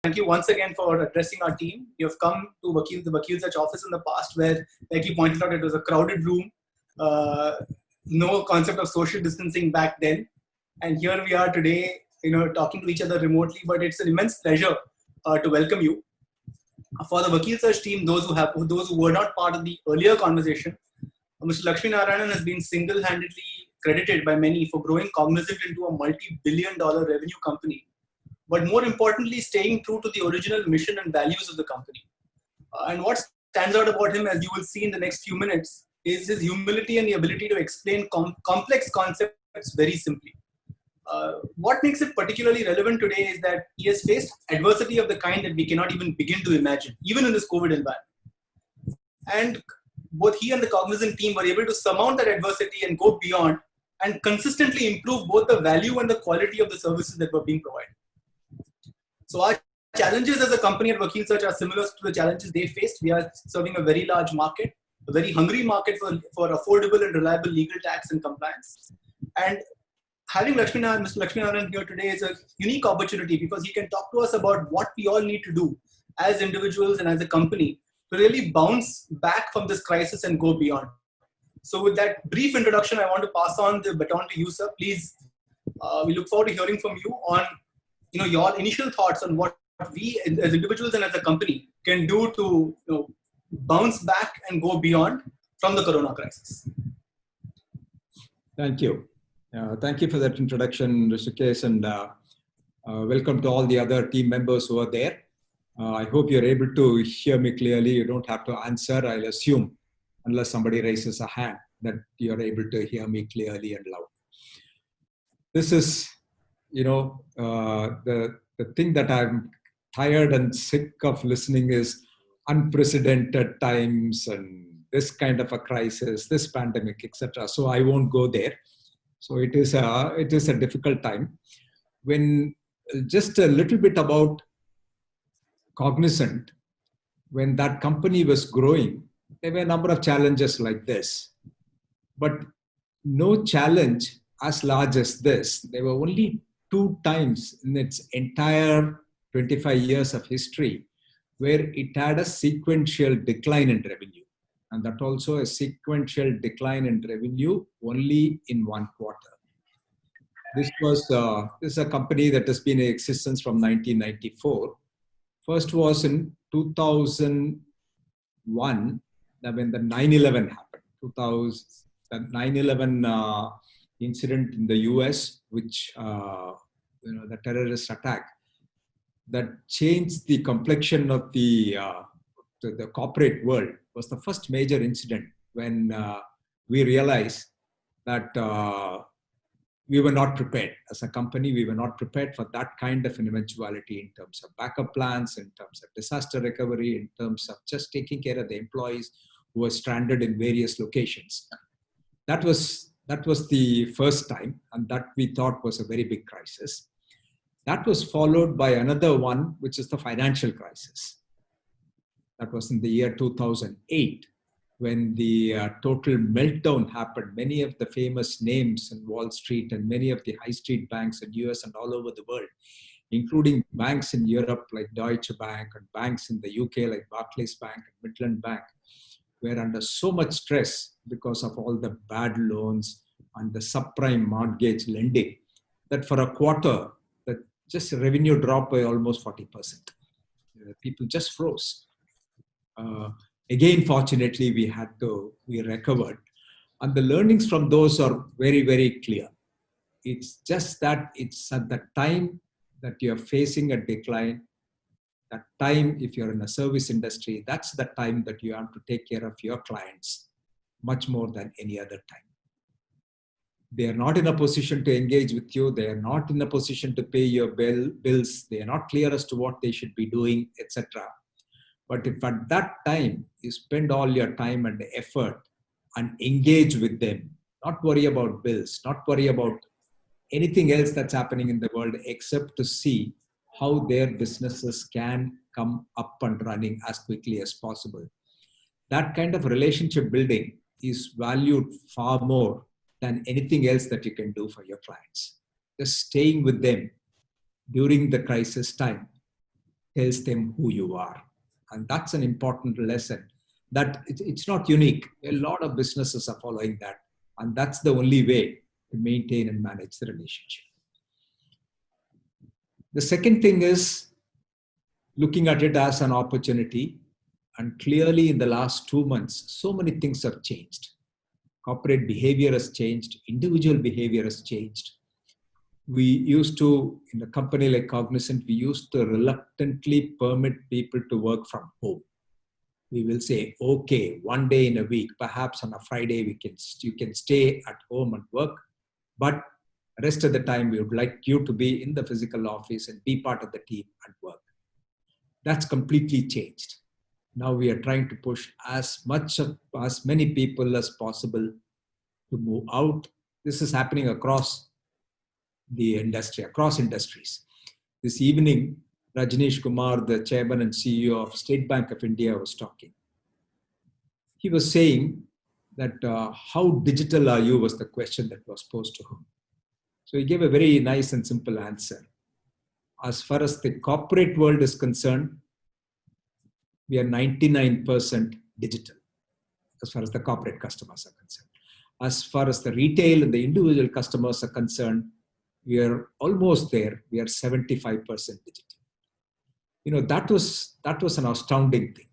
thank you once again for addressing our team. You have come to the Vakilsearch office in the past where, like you pointed out, it was a crowded room, no concept of social distancing back then. And here we are today, talking to each other remotely, but it's an immense pleasure to welcome you. For the Vakilsearch team, those who were not part of the earlier conversation, Mr. Lakshmi Narayananshares has been single-handedly credited by many for growing Cognizant into a multi-billion-dollar revenue company, but more importantly, staying true to the original mission and values of the company. And what stands out about him, as you will see in the next few minutes, is his humility and the ability to explain complex concepts very simply. What makes it particularly relevant today is that he has faced adversity of the kind that we cannot even begin to imagine, even in this COVID environment. And both he and the Cognizant team were able to surmount that adversity and go beyond and consistently improve both the value and the quality of the services that were being provided. So our challenges as a company at Vakilsearch are similar to the challenges they faced. We are serving a very large market, a very hungry market for affordable and reliable legal tax and compliance. And having Mr. Lakshmi Narayananshares here today is a unique opportunity because he can talk to us about what we all need to do as individuals and as a company to really bounce back from this crisis and go beyond. So with that brief introduction, I want to pass on the baton to you, sir. Please, we look forward to hearing from you on your initial thoughts on what we as individuals and as a company can do to bounce back and go beyond from the corona crisis. Thank you. Thank you for that introduction, Rishikesh, and welcome to all the other team members who are there. I hope you're able to hear me clearly. You don't have to answer, I'll assume, unless somebody raises a hand, that you're able to hear me clearly and loud. This is, the thing that I'm tired and sick of listening is unprecedented times and this kind of a crisis, this pandemic, etc. So I won't go there. So it is a difficult time. When just a little bit about Cognizant, when that company was growing, there were a number of challenges like this, but no challenge as large as this. There were only 2 times in its entire 25 years of history where it had a sequential decline in revenue. And that also a sequential decline in revenue only in 1 quarter. This is a company that has been in existence from 1994. First was in 2001, when the 9/11 happened. The 9/11 incident in the US, which the terrorist attack that changed the complexion of the corporate world, was the first major incident when we realized that we were not prepared. As a company, we were not prepared for that kind of an eventuality in terms of backup plans, in terms of disaster recovery, in terms of just taking care of the employees who were stranded in various locations. That was the first time, and that we thought was a very big crisis. That was followed by another one, which is the financial crisis. That was in the year 2008, when the total meltdown happened. Many of the famous names in Wall Street and many of the high street banks in US and all over the world, including banks in Europe like Deutsche Bank and banks in the UK like Barclays Bank and Midland Bank, were under so much stress because of all the bad loans and the subprime mortgage lending that for a quarter, that just revenue dropped by almost 40%. People just froze. Again, fortunately, we recovered. And the learnings from those are very, very clear. It's just that it's at the time that you're facing a decline, that time, if you're in a service industry, that's the time that you have to take care of your clients much more than any other time. They are not in a position to engage with you. They are not in a position to pay your bills. They are not clear as to what they should be doing, etc. But if at that time you spend all your time and effort and engage with them, not worry about bills, not worry about anything else that's happening in the world except to see how their businesses can come up and running as quickly as possible. That kind of relationship building is valued far more than anything else that you can do for your clients. Just staying with them during the crisis time tells them who you are. And that's an important lesson that it's not unique. A lot of businesses are following that. And that's the only way to maintain and manage the relationship. The second thing is looking at it as an opportunity. And clearly in the last 2 months, so many things have changed. Corporate behavior has changed. Individual behavior has changed. We used to, in a company like Cognizant, we used to reluctantly permit people to work from home. We will say, okay, one day in a week, perhaps on a Friday, you can stay at home and work, but the rest of the time, we would like you to be in the physical office and be part of the team and work. That's completely changed. Now we are trying to push as many people as possible to move out. This is happening across the industry, across industries. This evening, Rajneesh Kumar, the chairman and CEO of State Bank of India, was talking. He was saying that how digital are you was the question that was posed to him. So he gave a very nice and simple answer. As far as the corporate world is concerned, we are 99% digital, as far as the corporate customers are concerned. As far as the retail and the individual customers are concerned, we are almost there. We are 75% digital. You know, that was an astounding thing.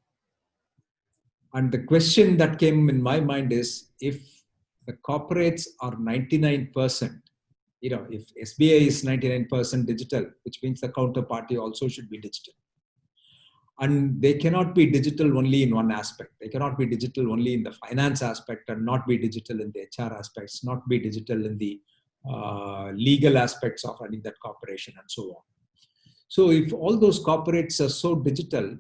And the question that came in my mind is, if the corporates are 99%, you know, if SBI is 99% digital, which means the counterparty also should be digital. And they cannot be digital only in one aspect. They cannot be digital only in the finance aspect and not be digital in the HR aspects, not be digital in the legal aspects of running that corporation and so on. So if all those corporates are so digital,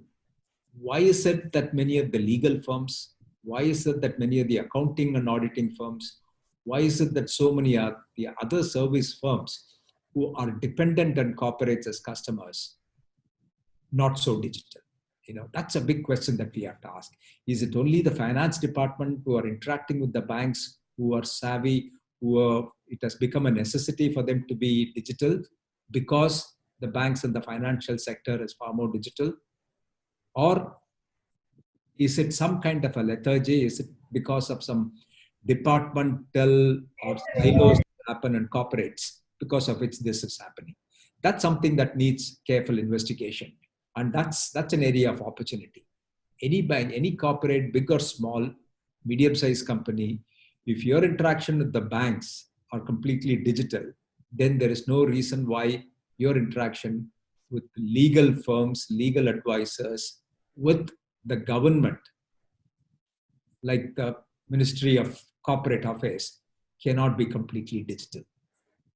why is it that many of the legal firms, why is it that many of the accounting and auditing firms, why is it that so many are the other service firms who are dependent on corporates as customers, not so digital? You know, that's a big question that we have to ask. Is it only the finance department who are interacting with the banks, who are savvy, it has become a necessity for them to be digital because the banks and the financial sector is far more digital? Or is it some kind of a lethargy? Is it because of some departmental or silos that happen in corporates because of which this is happening? That's something that needs careful investigation. And that's an area of opportunity. Any bank, any corporate, big or small, medium-sized company, if your interaction with the banks are completely digital, then there is no reason why your interaction with legal firms, legal advisors, with the government, like the Ministry of Corporate Affairs, cannot be completely digital.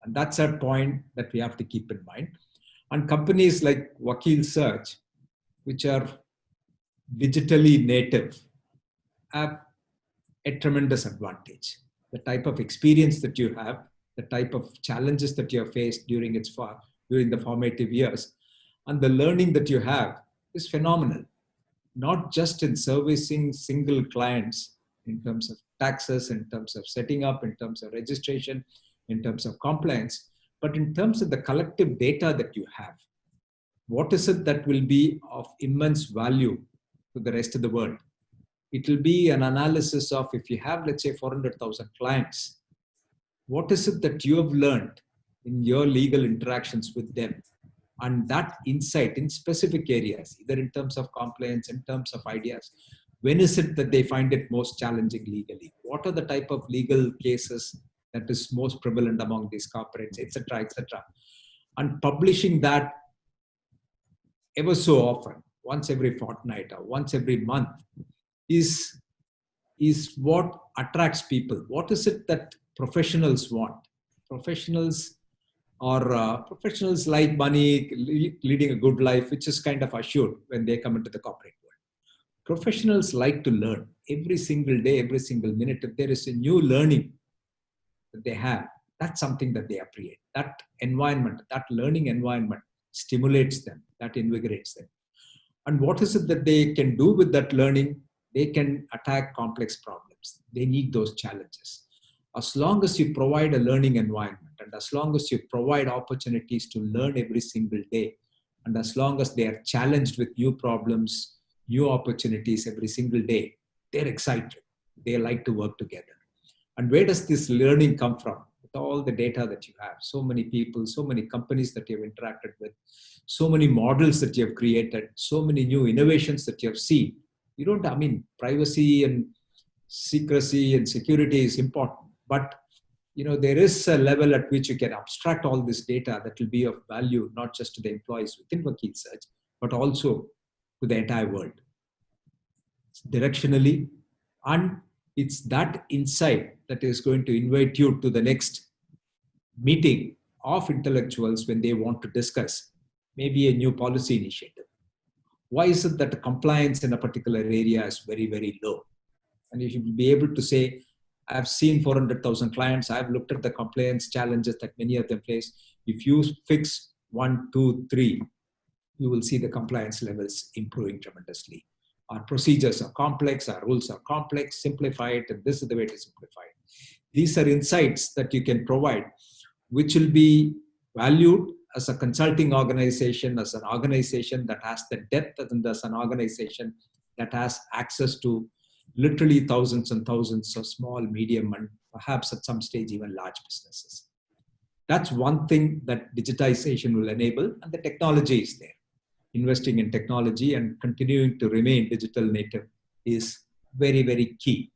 And that's a point that we have to keep in mind. And companies like Vakilsearch, which are digitally native, have a tremendous advantage. The type of experience that you have, the type of challenges that you have faced during the formative years, and the learning that you have is phenomenal. Not just in servicing single clients in terms of taxes, in terms of setting up, in terms of registration, in terms of compliance, but in terms of the collective data that you have. What is it that will be of immense value to the rest of the world? It will be an analysis of, if you have, let's say, 400,000 clients, what is it that you have learned in your legal interactions with them? And that insight in specific areas, either in terms of compliance, in terms of ideas, when is it that they find it most challenging legally? What are the type of legal cases that is most prevalent among these corporates, etc., etc. And publishing that ever so often, once every fortnight or once every month, is what attracts people. What is it that professionals want? Professionals like money, leading a good life, which is kind of assured when they come into the corporate world. Professionals like to learn every single day, every single minute. If there is a new learning that they have, that's something that they appreciate. That environment, that learning environment stimulates them, that invigorates them. And what is it that they can do with that learning? They can attack complex problems. They need those challenges. As long as you provide a learning environment and as long as you provide opportunities to learn every single day, And as long as they are challenged with new problems, new opportunities every single day, they're excited. They like to work together. And where does this learning come from? With all the data that you have, so many people, so many companies that you've interacted with, so many models that you have created, so many new innovations that you have seen. You don't, I mean, privacy and secrecy and security is important, but there is a level at which you can abstract all this data that will be of value, not just to the employees within Vakilsearch, but also to the entire world. Directionally, and it's that insight that is going to invite you to the next meeting of intellectuals when they want to discuss maybe a new policy initiative. Why is it that the compliance in a particular area is very, very low? And you should be able to say, I've seen 400,000 clients. I've looked at the compliance challenges that many of them face. If you fix 1, 2, 3, you will see the compliance levels improving tremendously. Our procedures are complex, our rules are complex, simplify it, and this is the way to simplify it. These are insights that you can provide, which will be valued as a consulting organization, as an organization that has the depth, and as an organization that has access to literally thousands and thousands of small, medium, and perhaps at some stage even large businesses. That's one thing that digitization will enable, and the technology is there. Investing in technology and continuing to remain digital native is very, very key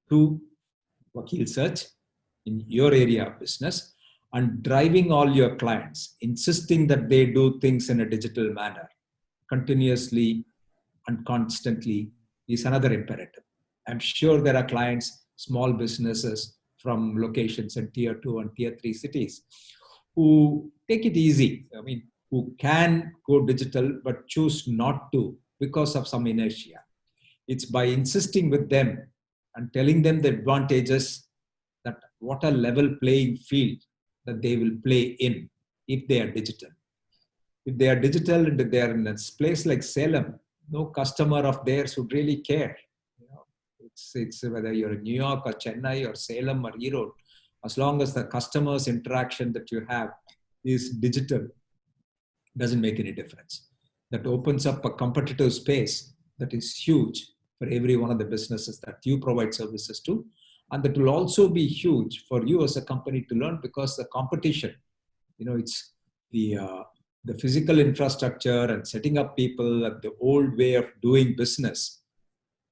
to Vakilsearch in your area of business, and driving all your clients, insisting that they do things in a digital manner continuously and constantly is another imperative. I'm sure there are clients, small businesses from locations in tier 2 and tier 3 cities who take it easy. I mean, who can go digital but choose not to because of some inertia. It's by insisting with them and telling them the advantages, that what a level playing field that they will play in if they are digital. If they are digital and they are in a place like Salem, no customer of theirs would really care. It's whether you're in New York or Chennai or Salem or Erode, as long as the customer's interaction that you have is digital, doesn't make any difference. That opens up a competitive space that is huge for every one of the businesses that you provide services to. And that will also be huge for you as a company to learn, because the competition, it's the physical infrastructure and setting up people and the old way of doing business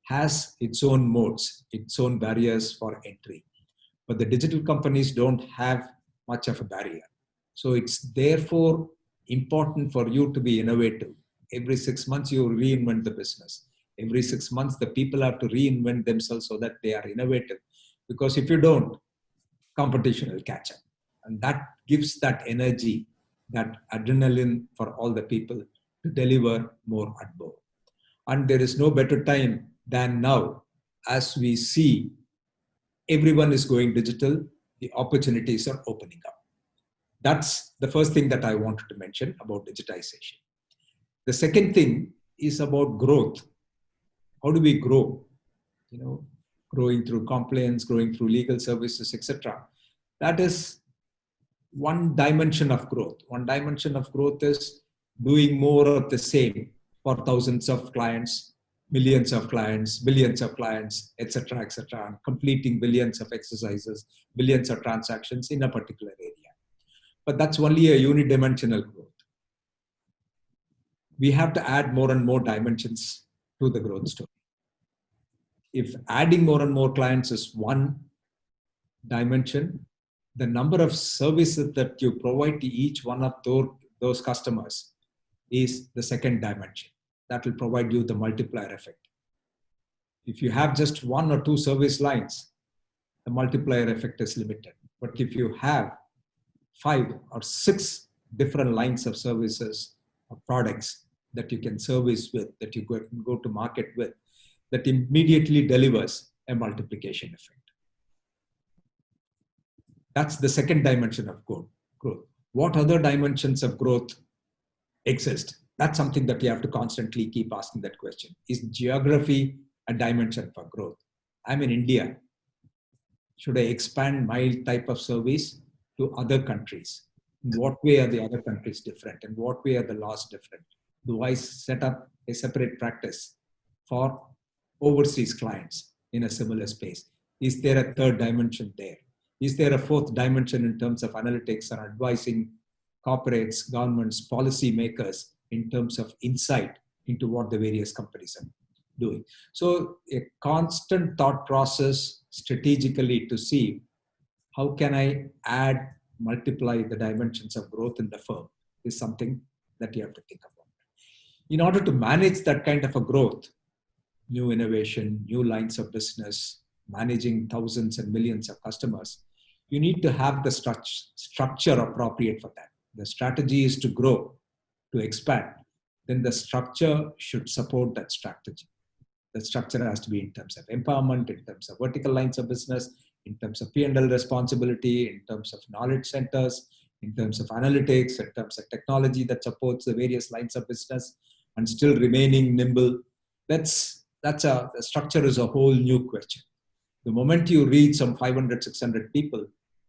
has its own modes, its own barriers for entry. But the digital companies don't have much of a barrier. So it's therefore important for you to be innovative. Every 6 months, you reinvent the business. Every 6 months, the people have to reinvent themselves so that they are innovative. Because if you don't, competition will catch up. And that gives that energy, that adrenaline for all the people to deliver more and more. And there is no better time than now. As we see everyone is going digital, the opportunities are opening up. That's the first thing that I wanted to mention about digitization. The second thing is about growth. How do we grow? Growing through compliance, growing through legal services, etc. That is one dimension of growth. One dimension of growth is doing more of the same for thousands of clients, millions of clients, billions of clients, etc., etc., and completing billions of exercises, billions of transactions in a particular area. But that's only a unidimensional growth. We have to add more and more dimensions to the growth story. If adding more and more clients is one dimension, the number of services that you provide to each one of those customers is the second dimension. That will provide you the multiplier effect. If you have just 1 or 2 service lines, the multiplier effect is limited. But if you have 5 or 6 different lines of services or products that you can service with, that you can go to market with, that immediately delivers a multiplication effect. That's the second dimension of growth. What other dimensions of growth exist? That's something that you have to constantly keep asking that question. Is geography a dimension for growth? I'm in India. Should I expand my type of service to other countries? In what way are the other countries different? In what way are the laws different? Do I set up a separate practice for overseas clients in a similar space? Is there a third dimension there? Is there a fourth dimension in terms of analytics and advising corporates, governments, policy makers in terms of insight into what the various companies are doing? So a constant thought process strategically to see how can I multiply the dimensions of growth in the firm is something that you have to think about. In order to manage that kind of a growth, new innovation, new lines of business, managing thousands and millions of customers, you need to have the structure appropriate for that. The strategy is to grow, to expand. Then the structure should support that strategy. The structure has to be in terms of empowerment, in terms of vertical lines of business, in terms of P&L responsibility, in terms of knowledge centers, in terms of analytics, in terms of technology that supports the various lines of business, and still remaining nimble. The structure is a whole new question. The moment you reach some 500, 600 people,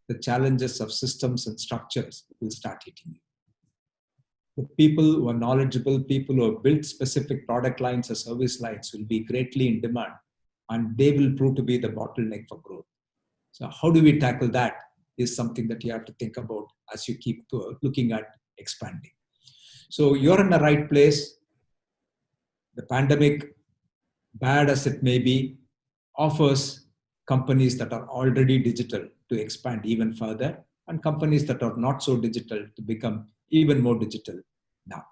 the challenges of systems and structures will start hitting you. The people who are knowledgeable, people who have built specific product lines or service lines will be greatly in demand, and they will prove to be the bottleneck for growth. So how do we tackle that is something that you have to think about as you keep looking at expanding. So you're in the right place. The pandemic, bad as it may be, offers companies that are already digital to expand even further, and companies that are not so digital to become even more digital now.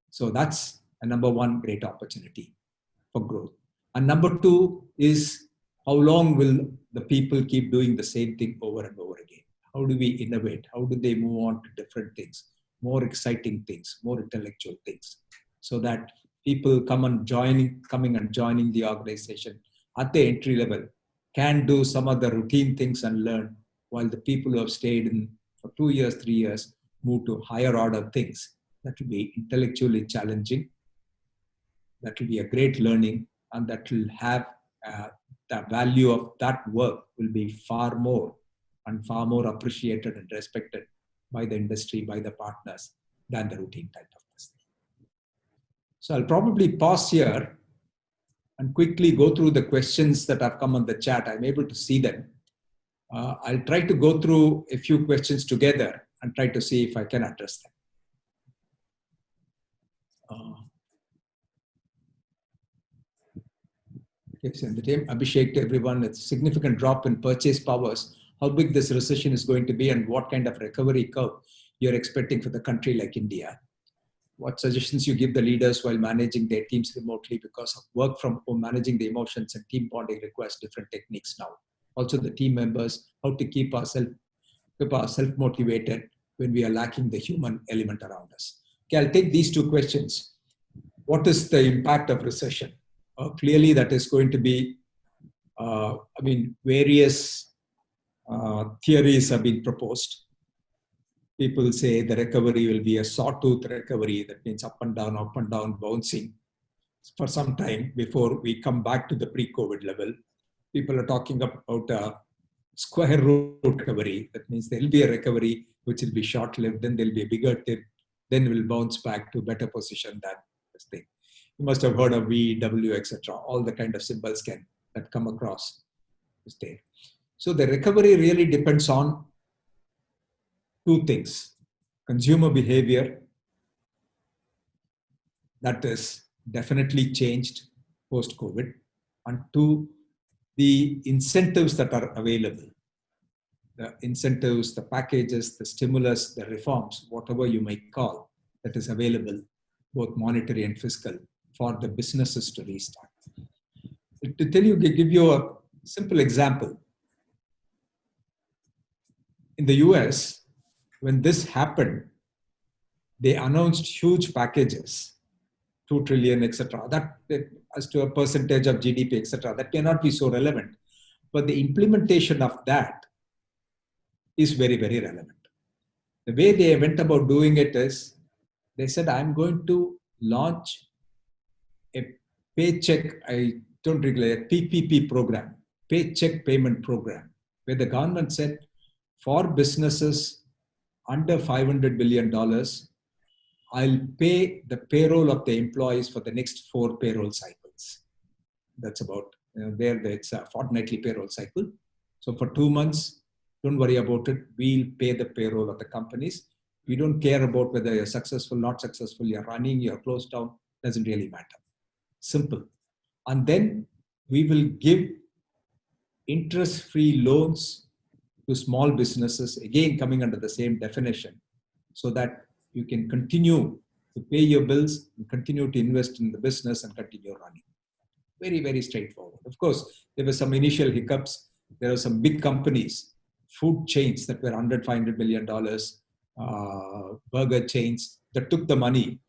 So that's a number one great opportunity for growth. And number two is, how long will the people keep doing the same thing over and over again? How do we innovate? How do they move on to different things, more exciting things, more intellectual things, so that people coming and joining the organization at the entry level can do some of the routine things and learn, while the people who have stayed in for 2 years, 3 years, move to higher order things that will be intellectually challenging, that will be a great learning, and that will have the value of that work will be far more appreciated and respected by the industry, by the partners, than the routine type of business. So I'll probably pause here and quickly go through the questions that have come on the chat. I'm able to see them. I'll try to go through a few questions together and try to see if I can address them. Okay, so in the name, Abhishek, to everyone, it's a significant drop in purchase powers. How big this recession is going to be, and what kind of recovery curve you're expecting for the country like India? What suggestions you give the leaders while managing their teams remotely, because of work from home, managing the emotions and team bonding requires different techniques now. Also the team members, how to keep ourselves motivated when we are lacking the human element around us. Okay, I'll take these two questions. What is the impact of recession? Clearly that is going to be, various theories have been proposed. People say the recovery will be a sawtooth recovery. That means up and down, bouncing for some time before we come back to the pre-COVID level. People are talking about a square root recovery. That means there will be a recovery which will be short-lived, then there will be a bigger tip, then we'll bounce back to a better position than this thing. You must have heard of V, W, etc. All the kind of symbols that come across is there. So the recovery really depends on two things: consumer behavior, that is definitely changed post-COVID, and two, the incentives that are available. The incentives, the packages, the stimulus, the reforms, whatever you may call, that is available, both monetary and fiscal, for the businesses to restart. To give you a simple example, in the US, when this happened, they announced huge packages, 2 trillion, etc. That as to a percentage of GDP, etc. That may not be so relevant, but the implementation of that is very, very relevant. The way they went about doing it is, they said, I'm going to launch a paycheck, a PPP program, paycheck payment program, where the government said, for businesses under $500 billion, I'll pay the payroll of the employees for the next 4 payroll cycles. That's about, it's a fortnightly payroll cycle. So for 2 months, don't worry about it. We'll pay the payroll of the companies. We don't care about whether you're successful, not successful, you're running, you're closed down, doesn't really matter. Simple. And then we will give interest-free loans to small businesses, again coming under the same definition, so that you can continue to pay your bills and continue to invest in the business and continue running. Very, very straightforward. Of course, there were some initial hiccups. There are some big companies, food chains that were under $500 million, burger chains that took the money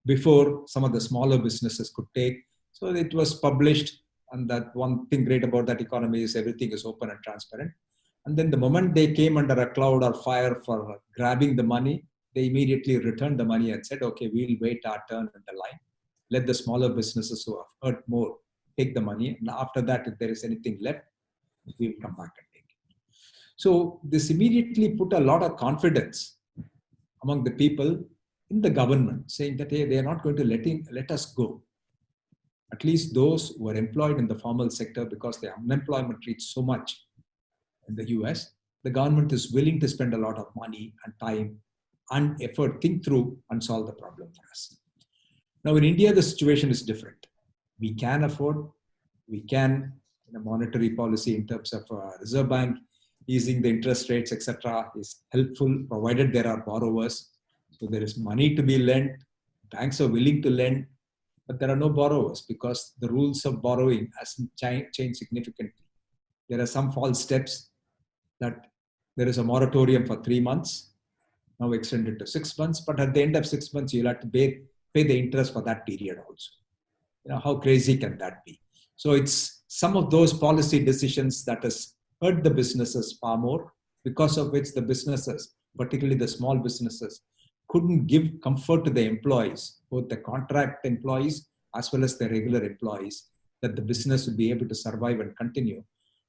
before some of the smaller businesses could take. So it was published, and that one thing great about that economy is everything is open and transparent. And then the moment they came under a cloud or fire for grabbing the money, they immediately returned the money and said, okay, we'll wait our turn in the line. Let the smaller businesses who have hurt more take the money. And after that, if there is anything left, we will come back and take it. So this immediately put a lot of confidence among the people in the government, saying that, hey, they are not going to let us go. At least those who are employed in the formal sector, because the unemployment reached so much in the US, the government is willing to spend a lot of money and time and effort, think through and solve the problem for us. Now in India, the situation is different. We can afford, we can, in a monetary policy in terms of Reserve Bank, easing the interest rates, etc., is helpful, provided there are borrowers. So there is money to be lent, banks are willing to lend, but there are no borrowers because the rules of borrowing hasn't changed significantly. There are some false steps that there is a moratorium for 3 months, now extended to 6 months, but at the end of 6 months, you'll have to pay the interest for that period also. How crazy can that be? So it's some of those policy decisions that has hurt the businesses far more, because of which the businesses, particularly the small businesses, couldn't give comfort to the employees, both the contract employees as well as the regular employees, that the business would be able to survive and continue.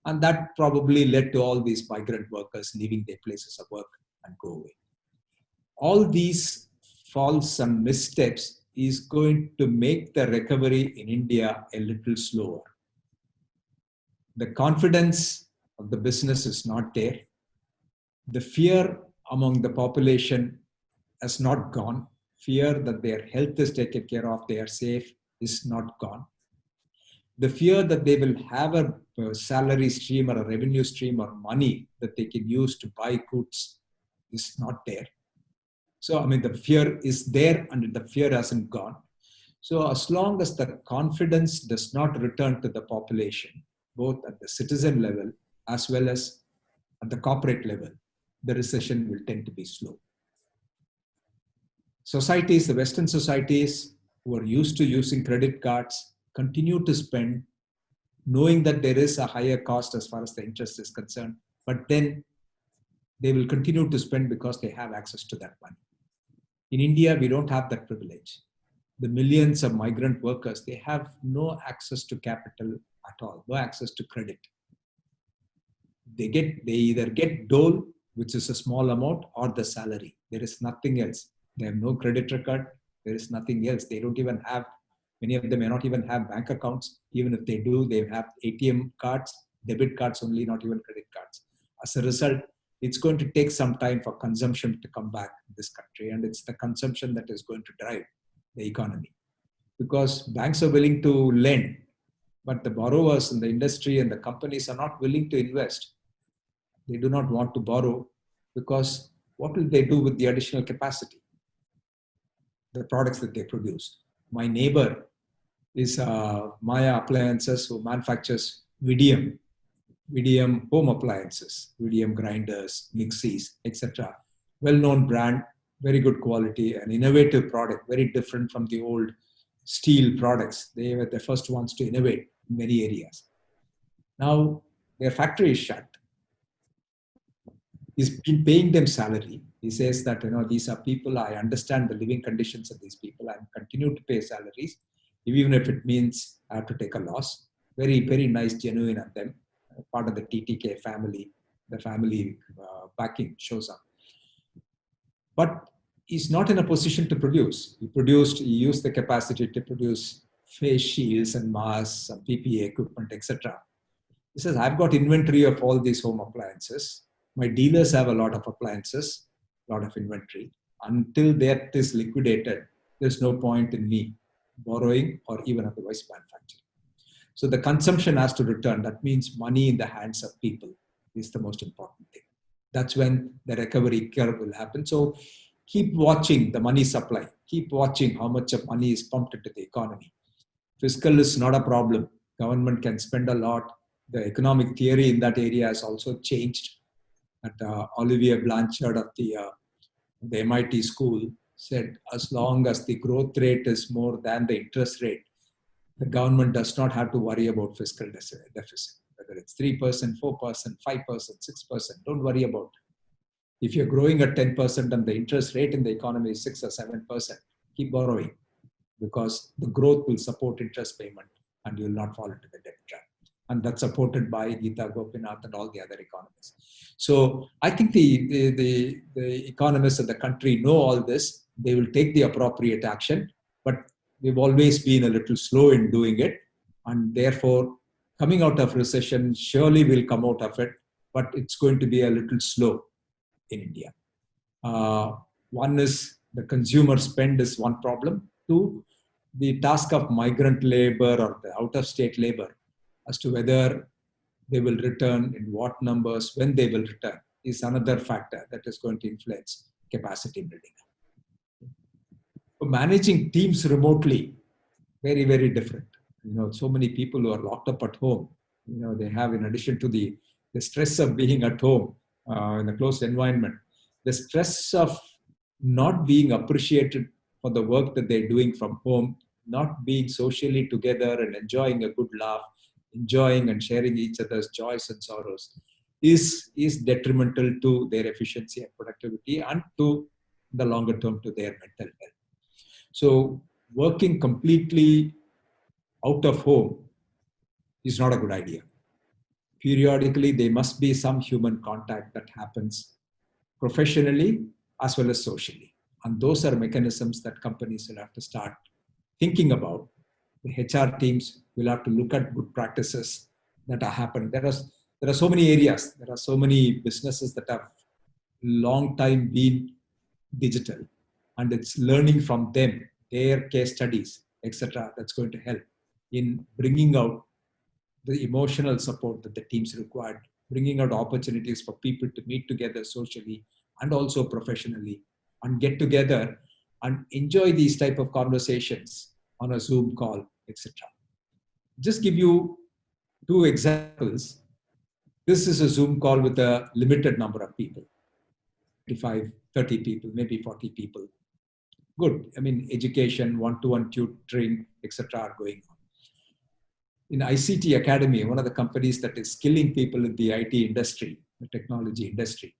And that probably led to all these migrant workers leaving their places of work and go away. All these faults and missteps is going to make the recovery in India a little slower. The confidence of the business is not there. The fear among the population has not gone. Fear that their health is taken care of, they are safe, is not gone. The fear that they will have a salary stream or a revenue stream or money that they can use to buy goods is not there. So, the fear is there and the fear hasn't gone. So as long as the confidence does not return to the population, both at the citizen level as well as at the corporate level, the recession will tend to be slow. Societies, the Western societies who are used to using credit cards, continue to spend, knowing that there is a higher cost as far as the interest is concerned, but then they will continue to spend because they have access to that money. In India, we don't have that privilege. The millions of migrant workers, they have no access to capital at all, no access to credit. They either get dole, which is a small amount, or the salary. There is nothing else. They have no credit record. There is nothing else. They don't even have, many of them may not even have bank accounts. Even if they do, they have ATM cards, debit cards only, not even credit cards. As a result, it's going to take some time for consumption to come back in this country. And it's the consumption that is going to drive the economy. Because banks are willing to lend, but the borrowers in the industry and the companies are not willing to invest. They do not want to borrow because what will they do with the additional capacity? The products that they produce. My neighbor is Maya Appliances, who manufactures VDM home appliances, VDM grinders, mixies, etc. Well-known brand, very good quality, an innovative product, very different from the old steel products. They were the first ones to innovate in many areas. Now their factory is shut. He's been paying them salary. He says that, these are people, I understand the living conditions of these people. I continue to pay salaries, even if it means I have to take a loss. Very, very nice, genuine of them. Part of the TTK family, the family backing shows up. but he's not in a position to produce. He used the capacity to produce face shields and masks, some PPE equipment, etc. He says, I've got inventory of all these home appliances. My dealers have a lot of appliances, a lot of inventory. Until that is liquidated, there's no point in me borrowing or even otherwise manufacturing. So the consumption has to return. That means money in the hands of people is the most important thing. That's when the recovery curve will happen. So keep watching the money supply. Keep watching how much of money is pumped into the economy. Fiscal is not a problem. Government can spend a lot. The economic theory in that area has also changed. Olivier Blanchard of the MIT school said, as long as the growth rate is more than the interest rate, the government does not have to worry about fiscal deficit. Whether it's 3%, 4%, 5%, 6%, don't worry about it. If you're growing at 10% and the interest rate in the economy is 6 or 7%, keep borrowing, because the growth will support interest payment and you will not fall into the debt trap. And that's supported by Geeta Gopinath and all the other economists. So I think the economists of the country know all this. They will take the appropriate action, but we've always been a little slow in doing it. And therefore, coming out of recession, surely we'll come out of it, but it's going to be a little slow in India. One is the consumer spend is one problem. Two, the task of migrant labor or the out-of-state labor as to whether they will return, in what numbers, when they will return, is another factor that is going to influence capacity building. For managing teams remotely, very, very different. So many people who are locked up at home, they have, in addition to the stress of being at home in a closed environment, the stress of not being appreciated for the work that they're doing from home, not being socially together and enjoying a good laugh, enjoying and sharing each other's joys and sorrows, is detrimental to their efficiency and productivity, and to the longer term to their mental health. So working completely out of home is not a good idea. Periodically, there must be some human contact that happens professionally as well as socially. And those are mechanisms that companies will have to start thinking about. The HR teams will have to look at good practices that are happening. There are so many areas. There are so many businesses that have long time been digital, and it's learning from them, their case studies, etc. That's going to help in bringing out the emotional support that the teams required, bringing out opportunities for people to meet together socially and also professionally, and get together and enjoy these type of conversations on a Zoom call, etc. Just give you two examples. This is a Zoom call with a limited number of people, 25, 30 people, maybe 40 people. Good. I mean, education, one-to-one tutoring, etc. are going on. In ICT Academy, one of the companies that is skilling people in the IT industry, the technology industry,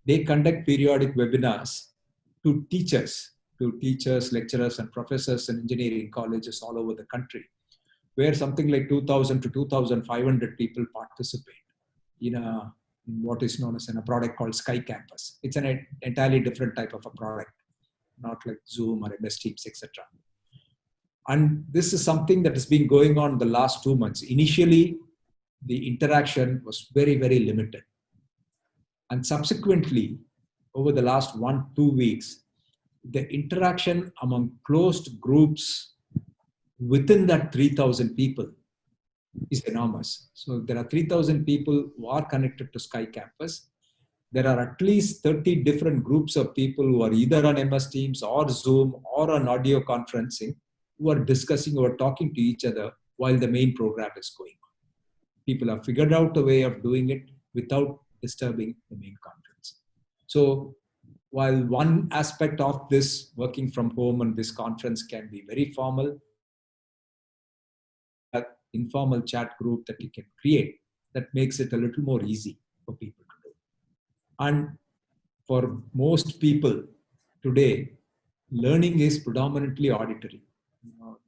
they conduct periodic webinars to teachers, lecturers, and professors in engineering colleges all over the country, where something like 2,000 to 2,500 people participate in what is known as a product called Sky Campus. It's an entirely different type of a product, not like Zoom or MS Teams, etc. And this is something that has been going on the last 2 months. Initially, the interaction was very, very limited. And subsequently, over the last 1-2 weeks, the interaction among closed groups within that 3,000 people is enormous. So there are 3,000 people who are connected to Sky Campus. There are at least 30 different groups of people who are either on MS Teams or Zoom or on audio conferencing, who are discussing or talking to each other while the main program is going on. People have figured out a way of doing it without disturbing the main conference. So while one aspect of this working from home and this conference can be very formal, an informal chat group that you can create that makes it a little more easy for people to do. And for most people today, learning is predominantly auditory.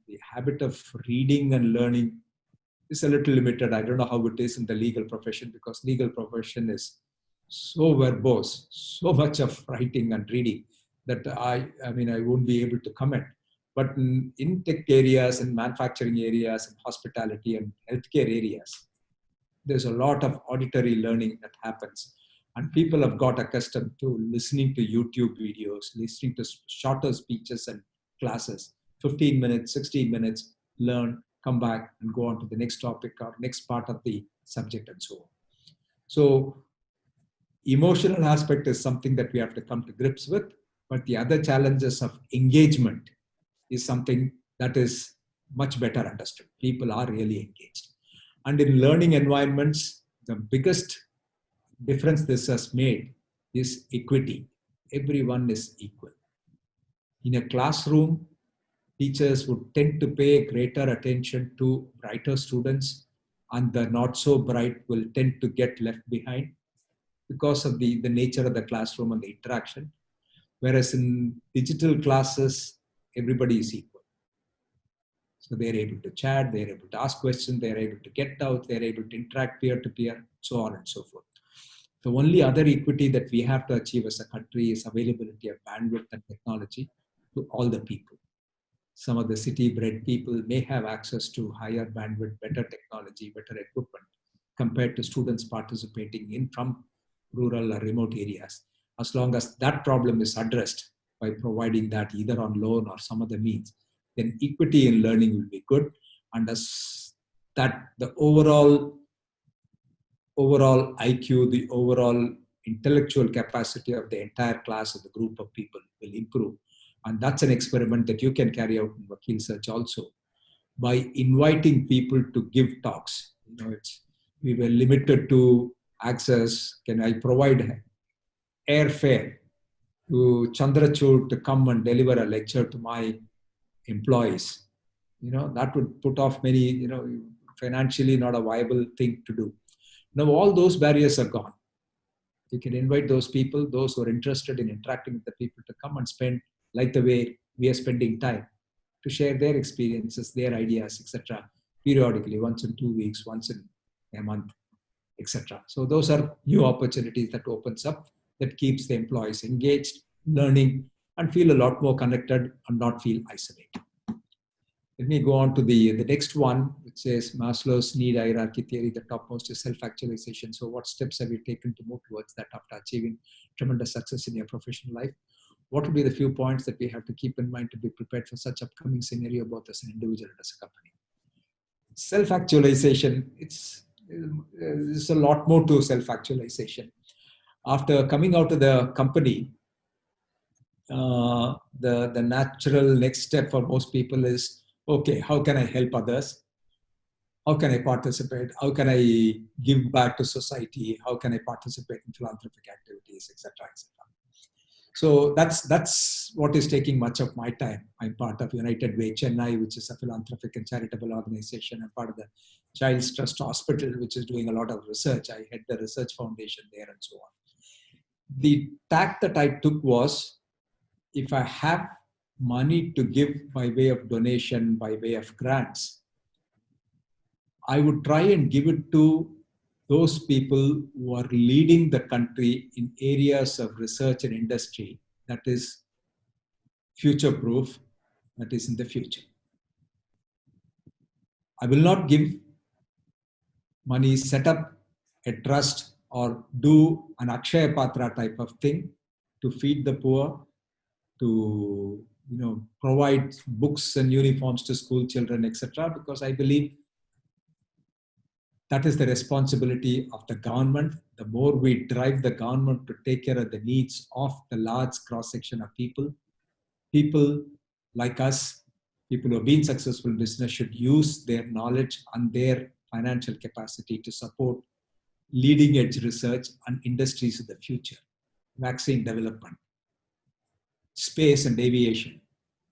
The habit of reading and learning is a little limited. I don't know how it is in the legal profession, because legal profession is so verbose, so much of writing and reading. that I won't be able to comment. But in tech areas, in manufacturing areas, in hospitality and healthcare areas, there's a lot of auditory learning that happens. And people have got accustomed to listening to YouTube videos, listening to shorter speeches and classes, 15 minutes, 16 minutes, learn, come back and go on to the next topic or next part of the subject and so on. So emotional aspect is something that we have to come to grips with, but the other challenges of engagement is something that is much better understood. People are really engaged. And in learning environments, the biggest difference this has made is equity. Everyone is equal. In a classroom, teachers would tend to pay greater attention to brighter students, and the not so bright will tend to get left behind because of the nature of the classroom and the interaction. Whereas in digital classes, everybody is equal. So they're able to chat, they're able to ask questions, they're able to get out, they're able to interact peer-to-peer, so on and so forth. The only other equity that we have to achieve as a country is availability of bandwidth and technology to all the people. Some of the city-bred people may have access to higher bandwidth, better technology, better equipment compared to students participating in from rural or remote areas. As long as that problem is addressed by providing that either on loan or some other means, then equity in learning will be good. And as that the overall IQ, the overall intellectual capacity of the entire class of the group of people will improve. And that's an experiment that you can carry out in Vakilsearch also by inviting people to give talks. We were limited to access. Can I provide airfare to Chandrachud to come and deliver a lecture to my employees? That would put off many, financially not a viable thing to do. Now all those barriers are gone. You can invite those people, those who are interested in interacting with the people, to come and spend like the way we are spending time, to share their experiences, their ideas, etc. periodically, once in 2 weeks, once in a month, etc. So those are new opportunities that opens up, that keeps the employees engaged, learning, and feel a lot more connected and not feel isolated. Let me go on to the next one, which says Maslow's need hierarchy theory. The topmost is self-actualization. So what steps have you taken to move towards that after achieving tremendous success in your professional life? What would be the few points that we have to keep in mind to be prepared for such upcoming scenario, both as an individual and as a company? Self-actualization, there's a lot more to self-actualization. After coming out of the company, the natural next step for most people is, okay, how can I help others? How can I participate? How can I give back to society? How can I participate in philanthropic activities, etc., etc. So that's what is taking much of my time. I'm part of United Way Chennai, which is a philanthropic and charitable organization. I'm part of the Child's Trust Hospital, which is doing a lot of research. I head the research foundation there and so on. The tack that I took was, if I have money to give by way of donation, by way of grants, I would try and give it to those people who are leading the country in areas of research and industry that is future-proof, that is in the future. I will not give money, set up a trust or do an Akshaya Patra type of thing to feed the poor, to provide books and uniforms to school children, etc. Because I believe that is the responsibility of the government. The more we drive the government to take care of the needs of the large cross-section of people, people like us, people who have been successful in business, should use their knowledge and their financial capacity to support leading edge research and industries of the future, vaccine development, space and aviation,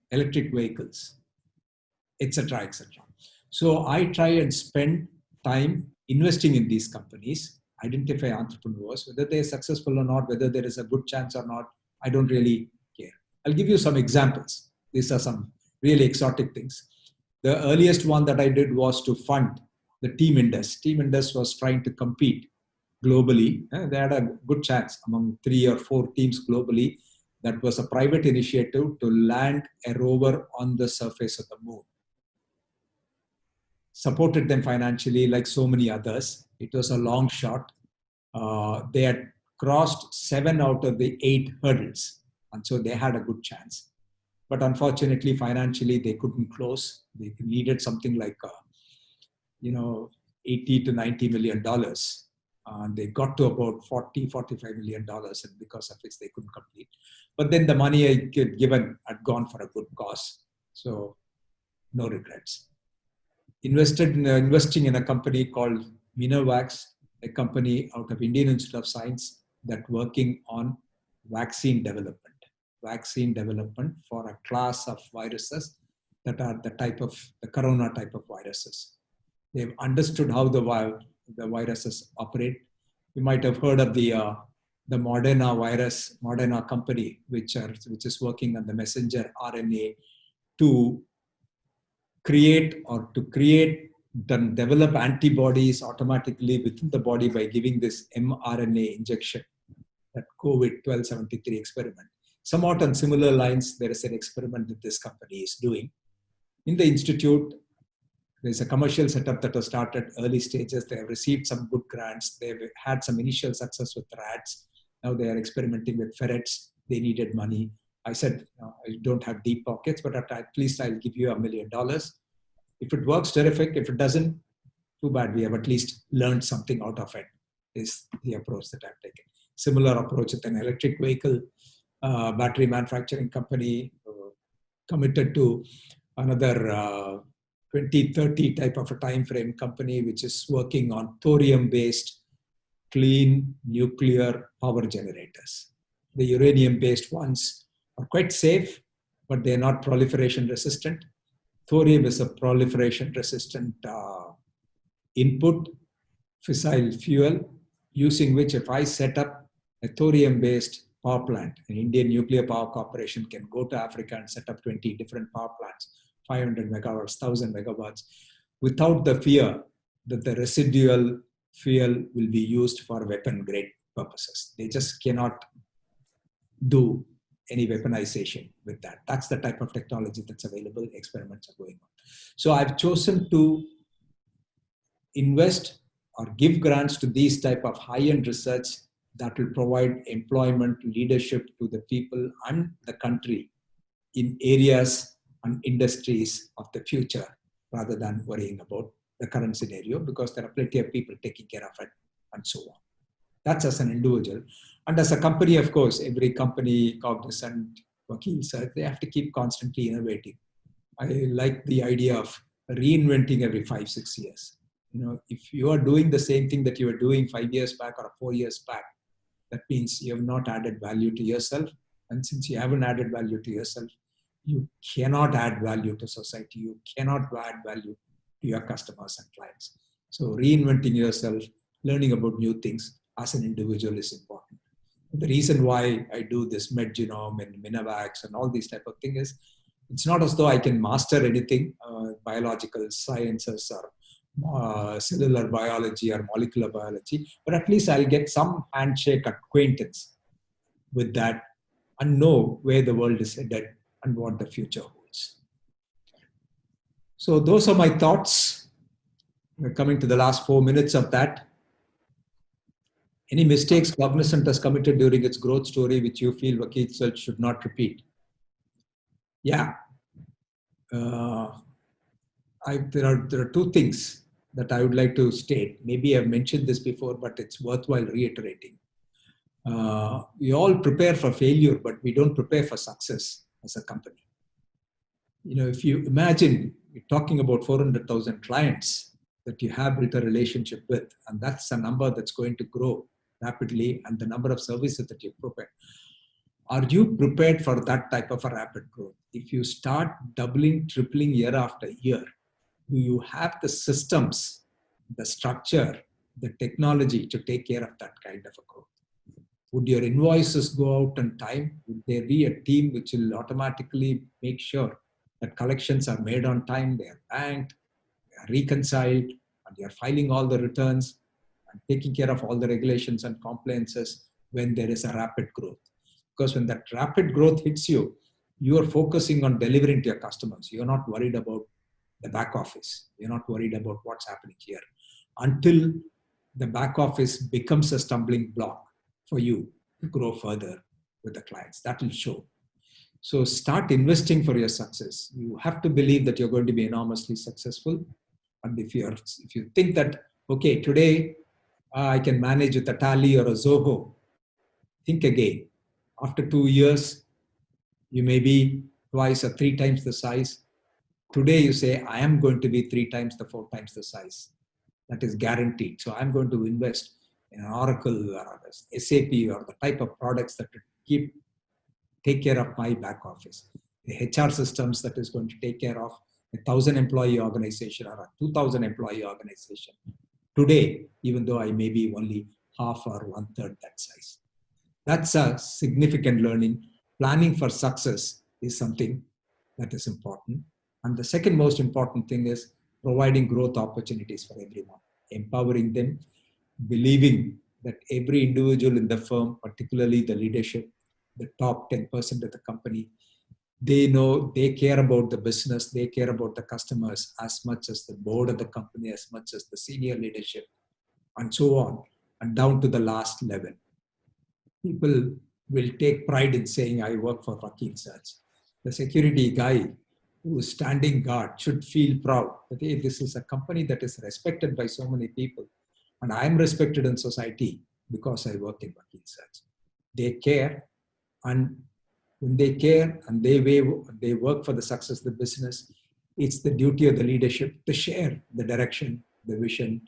electric vehicles, etc., etc. So I try and spend time investing in these companies, identify entrepreneurs, whether they're successful or not, whether there is a good chance or not, I don't really care. I'll give you some examples. These are some really exotic things. The earliest one that I did was to fund the Team Indus. Team Indus was trying to compete globally. They had a good chance among 3 or 4 teams globally. that was a private initiative to land a rover on the surface of the moon. Supported them financially like so many others. It was a long shot. They had crossed 7 out of the 8 hurdles, and so they had a good chance. But unfortunately, financially, they couldn't close. They needed something like, $80 to $90 million. They got to about $45 million, and because of which they couldn't complete. But then the money I given had gone for a good cause. So no regrets. Investing in a company called Minovax, a company out of Indian Institute of Science that working on vaccine development for a class of viruses that are the corona type of viruses. They've understood how the viruses operate. You might have heard of the Moderna company, which is working on the messenger RNA to create then develop antibodies automatically within the body by giving this mRNA injection, that COVID-1273 experiment. Somewhat on similar lines, there is an experiment that this company is doing. In the institute, there's a commercial setup that was started early stages. They have received some good grants. They've had some initial success with rats. Now they are experimenting with ferrets. They needed money. I said, I don't have deep pockets, but at least I'll give you $1 million. If it works, terrific. If it doesn't, too bad. We have at least learned something out of it, is the approach that I've taken. Similar approach with an electric vehicle battery manufacturing company, committed to another 2030 type of a time frame company, which is working on thorium-based clean nuclear power generators. The uranium-based ones are quite safe, but they're not proliferation resistant. Thorium is a proliferation resistant input, fissile fuel, using which if I set up a thorium-based power plant, an Indian Nuclear Power Corporation can go to Africa and set up 20 different power plants, 500 megawatts, 1000 megawatts, without the fear that the residual fuel will be used for weapon grade purposes. They just cannot do any weaponization with that. That's the type of technology that's available. Experiments are going on. So I've chosen to invest or give grants to these type of high-end research that will provide employment leadership to the people and the country in areas and industries of the future, rather than worrying about the current scenario, because there are plenty of people taking care of it and so on. That's as an individual. And as a company, of course, every company, Cognizant, Vakilsearch, they have to keep constantly innovating. I like the idea of reinventing every 5-6 years. If you are doing the same thing that you were doing 5 years back or 4 years back, that means you have not added value to yourself. And since you haven't added value to yourself, you cannot add value to society. You cannot add value to your customers and clients. So reinventing yourself, learning about new things as an individual is important. The reason why I do this MedGenome and Minovax and all these type of things is, it's not as though I can master anything, biological sciences or cellular biology or molecular biology, but at least I'll get some handshake acquaintance with that and know where the world is headed and what the future holds. So those are my thoughts. We're coming to the last 4 minutes of that. Any mistakes Cognizant has committed during its growth story which you feel Vakilsearch should not repeat? Yeah. There are 2 things that I would like to state. Maybe I've mentioned this before, but it's worthwhile reiterating. We all prepare for failure, but we don't prepare for success as a company. If you imagine you're talking about 400,000 clients that you have built a relationship with, and that's a number that's going to grow rapidly, and the number of services that you prepare. Are you prepared for that type of a rapid growth? If you start doubling, tripling year after year, do you have the systems, the structure, the technology to take care of that kind of a growth? Would your invoices go out on time? Would there be a team which will automatically make sure that collections are made on time, they are banked, they are reconciled, and they are filing all the returns and taking care of all the regulations and compliances when there is a rapid growth? Because when that rapid growth hits you, you are focusing on delivering to your customers. You're not worried about the back office. You're not worried about what's happening here. Until the back office becomes a stumbling block for you to grow further with the clients. That will show. So start investing for your success. You have to believe that you're going to be enormously successful. And if you think that, okay, today I can manage with a Tally or a Zoho, think again. After 2 years, you may be twice or 3 times the size. Today you say, I am going to be 3 times the 4 times the size. That is guaranteed. So I'm going to invest in an Oracle or SAP or the type of products that will take care of my back office. The HR systems that is going to take care of a 1,000 employee organization or a 2,000 employee organization. Today, even though I may be only half or 1/3 that size. That's a significant learning. Planning for success is something that is important. And the second most important thing is providing growth opportunities for everyone, empowering them, believing that every individual in the firm, particularly the leadership, the top 10% of the company, they know they care about the business, they care about the customers as much as the board of the company, as much as the senior leadership, and so on, and down to the last level. People will take pride in saying, I work for Vakilsearch. The security guy who is standing guard should feel proud that, hey, this is a company that is respected by so many people. And I am respected in society because I work in Vakilsearch. They care, and when they care and they work for the success of the business, it's the duty of the leadership to share the direction, the vision,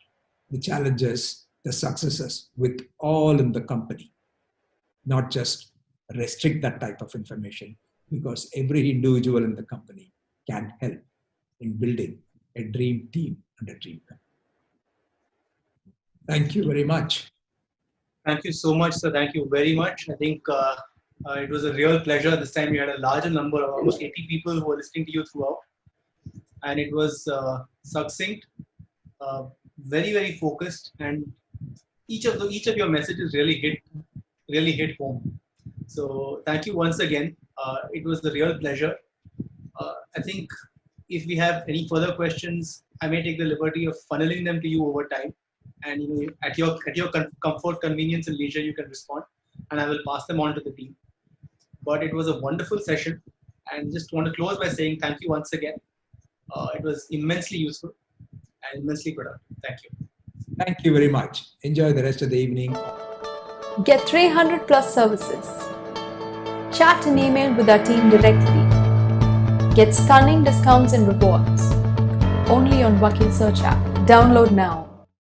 the challenges, the successes with all in the company. Not just restrict that type of information, because every individual in the company can help in building a dream team and a dream company. Thank you very much. Thank you so much, sir. Thank you very much. I think it was a real pleasure. This time we had a larger number of almost 80 people who were listening to you throughout. And it was succinct, very, very focused, and each of your messages really hit home. So thank you once again. It was a real pleasure. I think if we have any further questions, I may take the liberty of funneling them to you over time. And at your comfort, convenience, and leisure, you can respond, and I will pass them on to the team. But it was a wonderful session, and just want to close by saying thank you once again. It was immensely useful and immensely productive. Thank you. Thank you very much. Enjoy the rest of the evening. Get 300 plus services. Chat and email with our team directly. Get stunning discounts and rewards. Only on Vakilsearch app. Download now.